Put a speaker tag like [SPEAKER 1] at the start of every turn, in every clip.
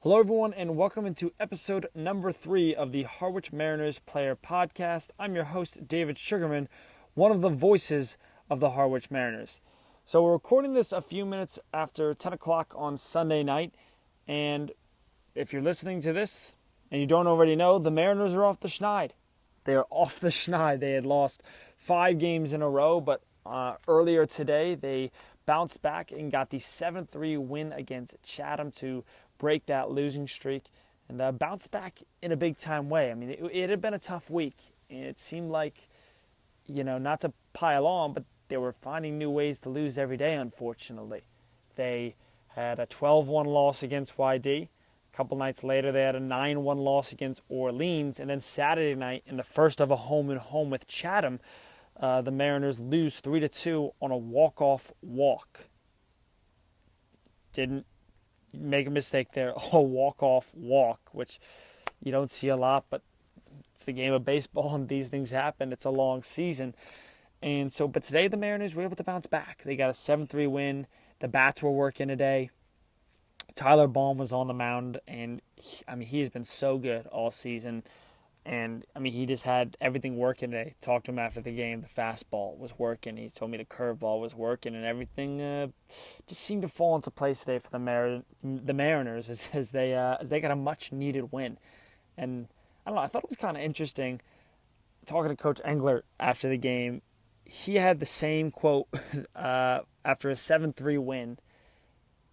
[SPEAKER 1] Hello, everyone, and welcome into episode number 3 of the Harwich Mariners Player Podcast. I'm your host, David Sugarman, one of the voices of the Harwich Mariners. So we're recording this a few minutes after 10 o'clock on Sunday night, and if you're listening to this and you don't already know, the Mariners are off the schneid. They are off the schneid. They had lost 5 games in a row, but earlier today they bounced back and got the 7-3 win against Chatham to break that losing streak and bounce back in a big-time way. I mean, it had been a tough week. It seemed like, not to pile on, but they were finding new ways to lose every day, unfortunately. They had a 12-1 loss against YD. A couple nights later, they had a 9-1 loss against Orleans. And then Saturday night, in the first of a home-and-home with Chatham, the Mariners lose 3-2 on a walk-off walk. Didn't make a mistake there, a walk-off walk, which you don't see a lot, but it's the game of baseball and these things happen. It's a long season. And so, but today the Mariners were able to bounce back. They got a 7-3 win. The bats were working today. Tyler Baum was on the mound, and he has been so good all season. And, he just had everything working today. Talked to him after the game. The fastball was working. He told me the curveball was working, and everything just seemed to fall into place today for the Mariners as they got a much-needed win. And, I don't know, I thought it was kind of interesting talking to Coach Engler after the game. He had the same quote after a 7-3 win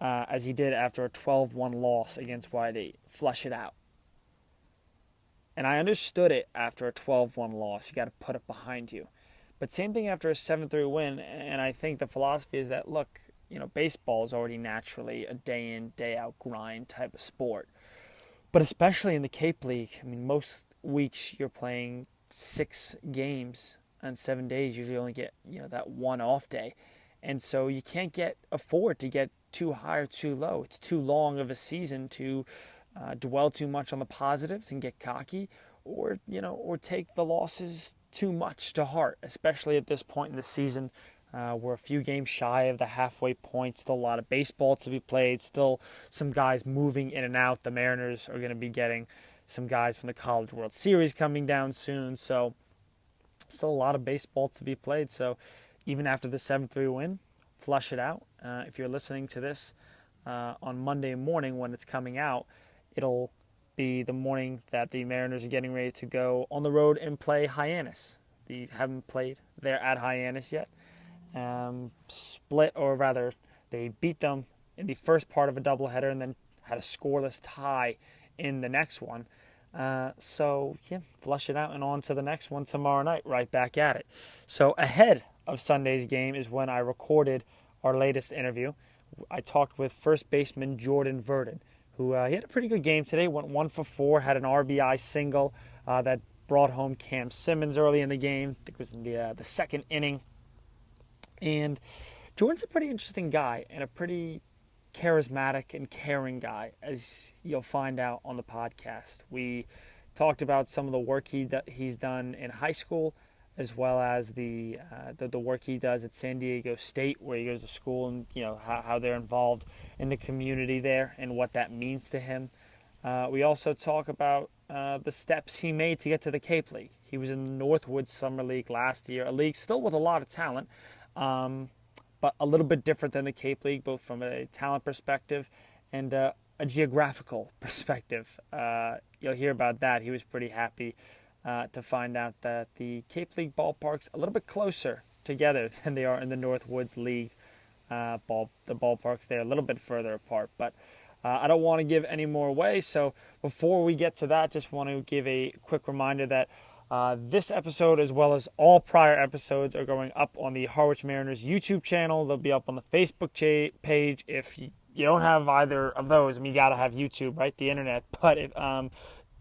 [SPEAKER 1] as he did after a 12-1 loss against YD. Flush it out. And I understood it after a 12-1 loss. You got to put it behind you. But same thing after a 7-3 win. And I think the philosophy is that, look, baseball is already naturally a day-in, day-out grind type of sport. But especially in the Cape League, most weeks you're playing 6 games on 7 days. You usually only get, that one off day. And so you can't afford to get too high or too low. It's too long of a season to dwell too much on the positives and get cocky, or take the losses too much to heart, especially at this point in the season. We're a few games shy of the halfway point. Still a lot of baseball to be played. Still some guys moving in and out. The Mariners are going to be getting some guys from the College World Series coming down soon. So still a lot of baseball to be played. So even after the 7-3 win, flush it out. If you're listening to this on Monday morning when it's coming out, it'll be the morning that the Mariners are getting ready to go on the road and play Hyannis. They haven't played there at Hyannis yet. They beat them in the first part of a doubleheader and then had a scoreless tie in the next one. Flush it out and on to the next one tomorrow night, right back at it. So ahead of Sunday's game is when I recorded our latest interview. I talked with first baseman Jordan Verdon, who he had a pretty good game today, went 1 for 4, had an RBI single that brought home Cam Simmons early in the game. I think it was in the second inning. And Jordan's a pretty interesting guy and a pretty charismatic and caring guy, as you'll find out on the podcast. We talked about some of the work he's done in high school, as well as the work he does at San Diego State, where he goes to school, and how they're involved in the community there and what that means to him. We also talk about the steps he made to get to the Cape League. He was in the Northwoods Summer League last year, a league still with a lot of talent, but a little bit different than the Cape League, both from a talent perspective and a geographical perspective. You'll hear about that. He was pretty happy to find out that the Cape League ballpark's a little bit closer together than they are in the Northwoods League. The ballparks there a little bit further apart. But I don't want to give any more away. So before we get to that, just want to give a quick reminder that this episode, as well as all prior episodes, are going up on the Harwich Mariners YouTube channel. They'll be up on the Facebook page. If you don't have either of those, you got to have YouTube, right? The internet. But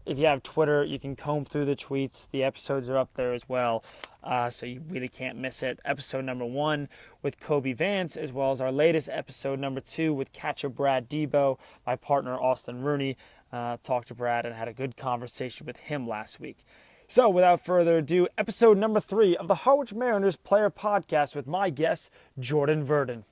[SPEAKER 1] if you have Twitter, you can comb through the tweets. The episodes are up there as well, so you really can't miss it. Episode number 1 with Kobe Vance, as well as our latest episode number 2 with catcher Brad Debo. My partner Austin Rooney talked to Brad and had a good conversation with him last week. So without further ado, episode number 3 of the Harwich Mariners Player Podcast with my guest, Jordan Verdon.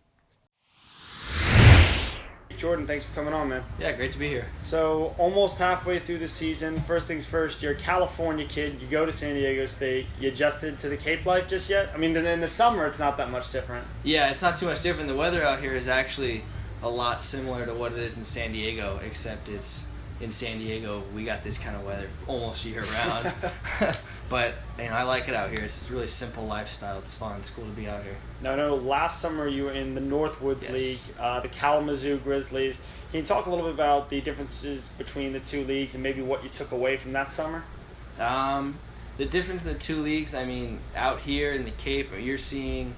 [SPEAKER 1] Jordan, thanks for coming on, man.
[SPEAKER 2] Yeah, great to be here.
[SPEAKER 1] So, almost halfway through the season, first things first, you're a California kid, you go to San Diego State, you adjusted to the Cape life just yet? I mean, in the summer, it's not that much different.
[SPEAKER 2] Yeah, it's not too much different. The weather out here is actually a lot similar to what it is in San Diego, except it's in San Diego, we got this kind of weather almost year-round. But I like it out here. It's a really simple lifestyle. It's fun. It's cool to be out here.
[SPEAKER 1] Now, I know last summer you were in the Northwoods League, the Kalamazoo Grizzlies. Can you talk a little bit about the differences between the two leagues and maybe what you took away from that summer?
[SPEAKER 2] The difference in the two leagues, out here in the Cape, you're seeing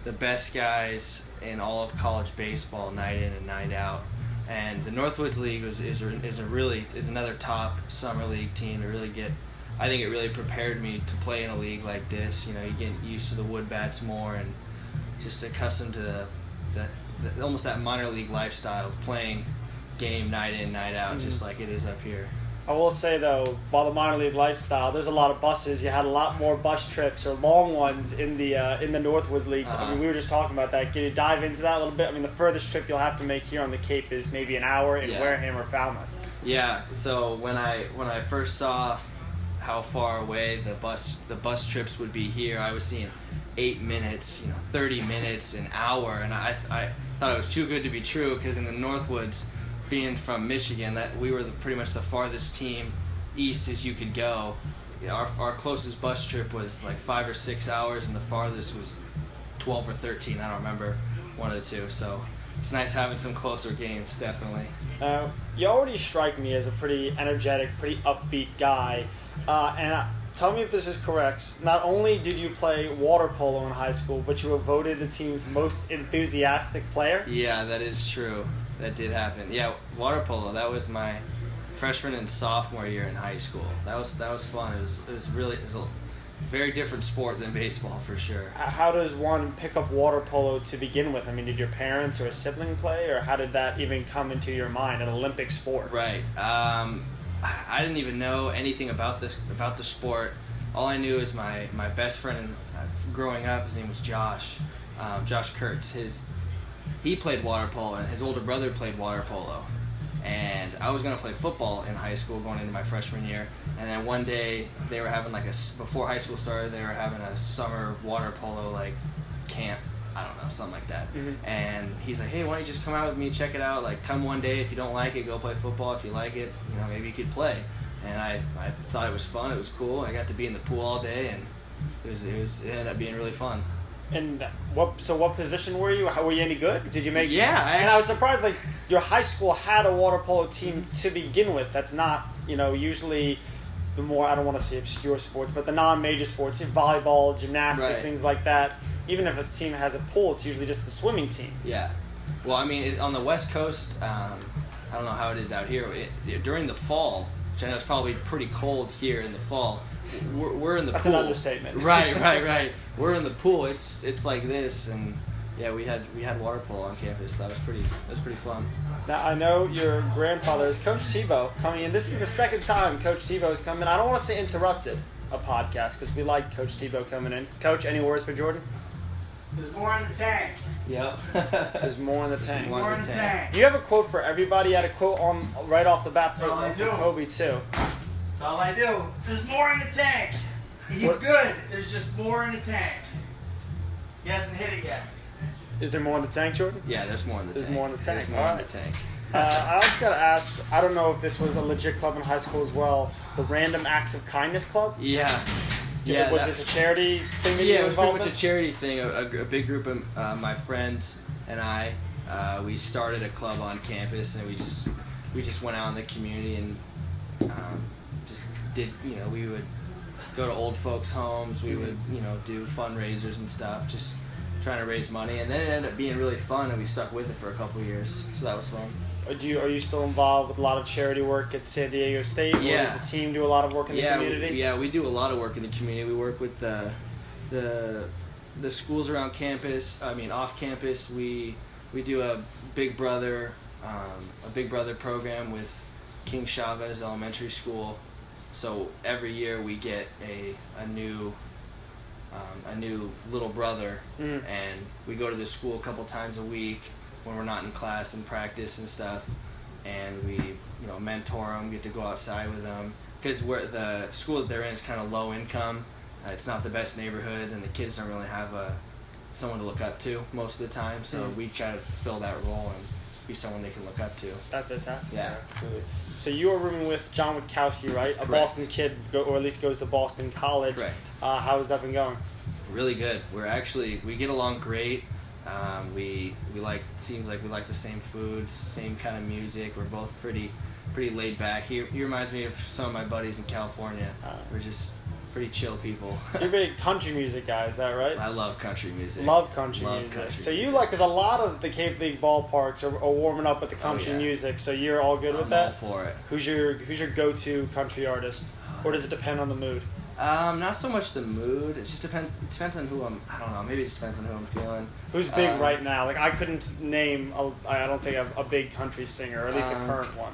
[SPEAKER 2] the best guys in all of college baseball night in and night out. And the Northwoods League is another top summer league team to really get. I think it really prepared me to play in a league like this. You get used to the wood bats more and just accustomed to the almost that minor league lifestyle of playing game night in, night out, just like it is up here.
[SPEAKER 1] I will say, though, while the minor league lifestyle, there's a lot of buses. You had a lot more bus trips or long ones in the Northwoods League. I mean, we were just talking about that. Can you dive into that a little bit? I mean, the furthest trip you'll have to make here on the Cape is maybe an hour in Wareham or Falmouth.
[SPEAKER 2] Yeah. So when I first saw how far away the bus trips would be here, I was seeing 8 minutes, 30 minutes, an hour, and I thought it was too good to be true because in the Northwoods, being from Michigan, that we were pretty much the farthest team east as you could go. Our closest bus trip was like 5 or 6 hours, and the farthest was 12 or 13. I don't remember, one of the two. So it's nice having some closer games, definitely.
[SPEAKER 1] You already strike me as a pretty energetic, pretty upbeat guy, and tell me if this is correct. Not only did you play water polo in high school, but you were voted the team's most enthusiastic player?
[SPEAKER 2] Yeah, that is true. That did happen. Yeah, water polo. That was my freshman and sophomore year in high school. That was fun. It was a very different sport than baseball for sure.
[SPEAKER 1] How does one pick up water polo to begin with? I mean, did your parents or a sibling play, or how did that even come into your mind? An Olympic sport.
[SPEAKER 2] Right. I didn't even know anything about the sport. All I knew is my best friend growing up. His name was Josh. Josh Kurtz. He played water polo, and his older brother played water polo. And I was going to play football in high school going into my freshman year. And then one day, they were having before high school started, they were having a summer water polo, camp. I don't know, something like that. Mm-hmm. And he's like, hey, why don't you just come out with me, check it out. Come one day. If you don't like it, go play football. If you like it, maybe you could play. And I thought it was fun. It was cool. I got to be in the pool all day, and it ended up being really fun.
[SPEAKER 1] And what position were you? Were you any good? Did you make?
[SPEAKER 2] Yeah,
[SPEAKER 1] I was surprised. Your high school had a water polo team to begin with. That's not usually the more, I don't want to say obscure sports, but the non-major sports, volleyball, gymnastics,
[SPEAKER 2] right.
[SPEAKER 1] Things like that. Even if a team has a pool, it's usually just the swimming team.
[SPEAKER 2] Yeah. Well, on the West Coast, I don't know how it is out here. During the fall, which I know it's probably pretty cold here in the fall. We're in the
[SPEAKER 1] That's
[SPEAKER 2] pool.
[SPEAKER 1] That's an understatement.
[SPEAKER 2] Right. We're in the pool. It's like this, and yeah, we had water polo on campus. That was pretty fun.
[SPEAKER 1] Now I know your grandfather is Coach Tebow coming in. This is the second time Coach Tebow has come in. I don't want to say interrupted a podcast because we like Coach Tebow coming in. Coach, any words for Jordan?
[SPEAKER 3] There's more in the tank.
[SPEAKER 2] Yep.
[SPEAKER 1] There's more in the tank.
[SPEAKER 3] More in the tank.
[SPEAKER 1] Do you have a quote for everybody? You had a quote on right off the bat for Kobe too.
[SPEAKER 3] That's all I do. There's more in the tank. He's good. There's just more in the tank. He hasn't hit it yet.
[SPEAKER 1] Is there more in the tank, Jordan?
[SPEAKER 2] Yeah, there's more in the tank.
[SPEAKER 1] There's more in the tank.
[SPEAKER 2] There's more in the tank.
[SPEAKER 1] I also got to ask, I don't know if this was a legit club in high school as well, the Random Acts of Kindness Club?
[SPEAKER 2] Yeah.
[SPEAKER 1] Was this a charity thing that you were involved in?
[SPEAKER 2] Yeah, it was pretty much a charity thing. A big group of my friends and I, we started a club on campus, and we just went out in the community and just did, we would go to old folks' homes, we would, do fundraisers and stuff, just trying to raise money, and then it ended up being really fun, and we stuck with it for a couple of years, so that was fun.
[SPEAKER 1] Are you still involved with a lot of charity work at San Diego State?
[SPEAKER 2] Yeah.
[SPEAKER 1] Or does the team do a lot of work in the community?
[SPEAKER 2] We do a lot of work in the community. We work with the schools around campus. Off campus. We do a Big Brother program with King Chavez Elementary School. So every year we get a new little brother, and we go to the school a couple times a week. when we're not in class and practice and stuff, and we mentor them, get to go outside with them, because the school that they're in is kind of low income. It's not the best neighborhood, and the kids don't really have someone to look up to most of the time. So we try to fill that role and be someone they can look up to.
[SPEAKER 1] That's fantastic.
[SPEAKER 2] Yeah,
[SPEAKER 1] absolutely. So you are rooming with John Witkowski, right? A
[SPEAKER 2] Correct.
[SPEAKER 1] Boston kid, or at least goes to Boston College.
[SPEAKER 2] Correct.
[SPEAKER 1] How has that been going?
[SPEAKER 2] Really good. We get along great. We seems like we like the same foods, same kind of music. We're both pretty laid back. He reminds me of some of my buddies in California. We're just pretty chill people.
[SPEAKER 1] You're a big country music guy, is that right?
[SPEAKER 2] I love country music.
[SPEAKER 1] Love country music. So you because a lot of the Cape League ballparks are warming up with the country music. So you're all good with that?
[SPEAKER 2] I'm all for it.
[SPEAKER 1] Who's your go-to country artist, or does it depend on the mood?
[SPEAKER 2] Not so much the mood. It just depends on who I don't know. Maybe it just depends on who I'm feeling.
[SPEAKER 1] Who's big right now? Like I couldn't name. I don't think a big country singer, or at least the current one.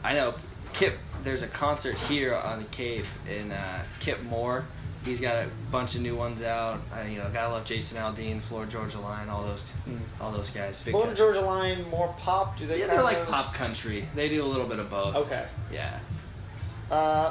[SPEAKER 2] I know Kip. There's a concert here on the Cape in Kip Moore. He's got a bunch of new ones out. Gotta love Jason Aldean, Florida Georgia Line, all those guys.
[SPEAKER 1] Florida Georgia Line, more pop? Do they?
[SPEAKER 2] Yeah, they're like pop country. They do a little bit of both.
[SPEAKER 1] Okay.
[SPEAKER 2] Yeah.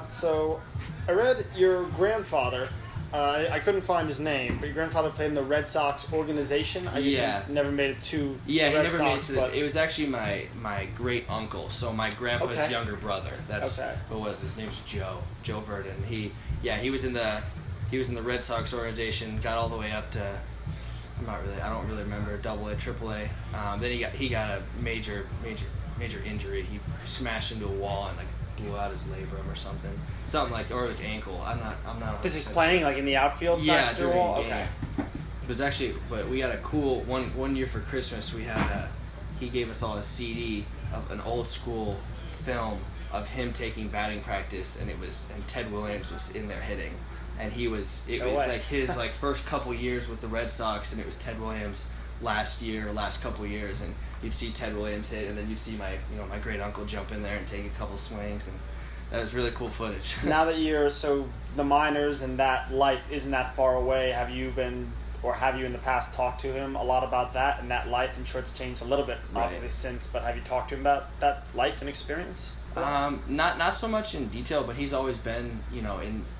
[SPEAKER 1] So, I read your grandfather. I couldn't find his name, but your grandfather played in the Red Sox organization. I guess he never made it to
[SPEAKER 2] the Red Sox,
[SPEAKER 1] made it to
[SPEAKER 2] it was actually my great uncle, so my grandpa's younger brother. That's what was his name's Joe Verdon. He was in the Red Sox organization, got all the way up to I don't really remember AA, AAA. Then he got a major injury. He smashed into a wall and blew out his labrum or something or his ankle. I'm not.
[SPEAKER 1] This is playing like in the outfield.
[SPEAKER 2] During
[SPEAKER 1] wall?
[SPEAKER 2] a game. Okay. It was actually, but we got a cool one year for Christmas. We had he gave us all a CD of an old school film of him taking batting practice, and Ted Williams was in there hitting, and it was like his first couple years with the Red Sox, and it was Ted Williams last couple years, and you'd see Ted Williams hit, and then you'd see my great uncle jump in there and take a couple swings, and that was really cool footage.
[SPEAKER 1] Now that the minors and that life isn't that far away, have you in the past talked to him a lot about that and that life? I'm sure it's changed a little bit obviously since, but have you talked to him about that life and experience?
[SPEAKER 2] Not so much in detail, but he's always been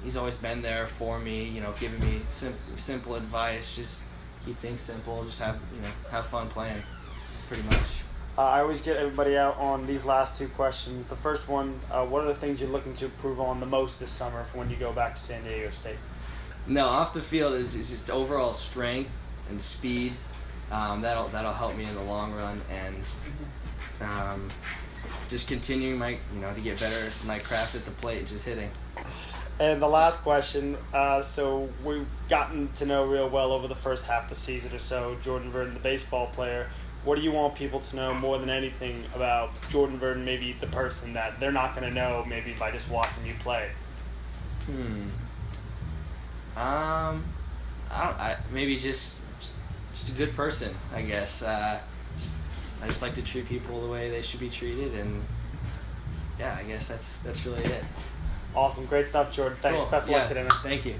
[SPEAKER 2] he's always been there for me, giving me simple advice. Just keep things simple. Just have fun playing, pretty much.
[SPEAKER 1] I always get everybody out on these last two questions. The first one: what are the things you're looking to improve on the most this summer for when you go back to San Diego State?
[SPEAKER 2] No, off the field is just overall strength and speed. That'll help me in the long run, and just continuing to get better at my craft at the plate and just hitting.
[SPEAKER 1] And the last question, so we've gotten to know real well over the first half of the season or so Jordan Verdon, the baseball player. What do you want people to know more than anything about Jordan Verdon, maybe the person that they're not going to know maybe by just watching you play?
[SPEAKER 2] Maybe just a good person, I guess. I just like to treat people the way they should be treated, and I guess that's really it.
[SPEAKER 1] Awesome. Great stuff, Jordan. Thanks.
[SPEAKER 2] Cool.
[SPEAKER 1] Best of luck today, man.
[SPEAKER 2] Thank you.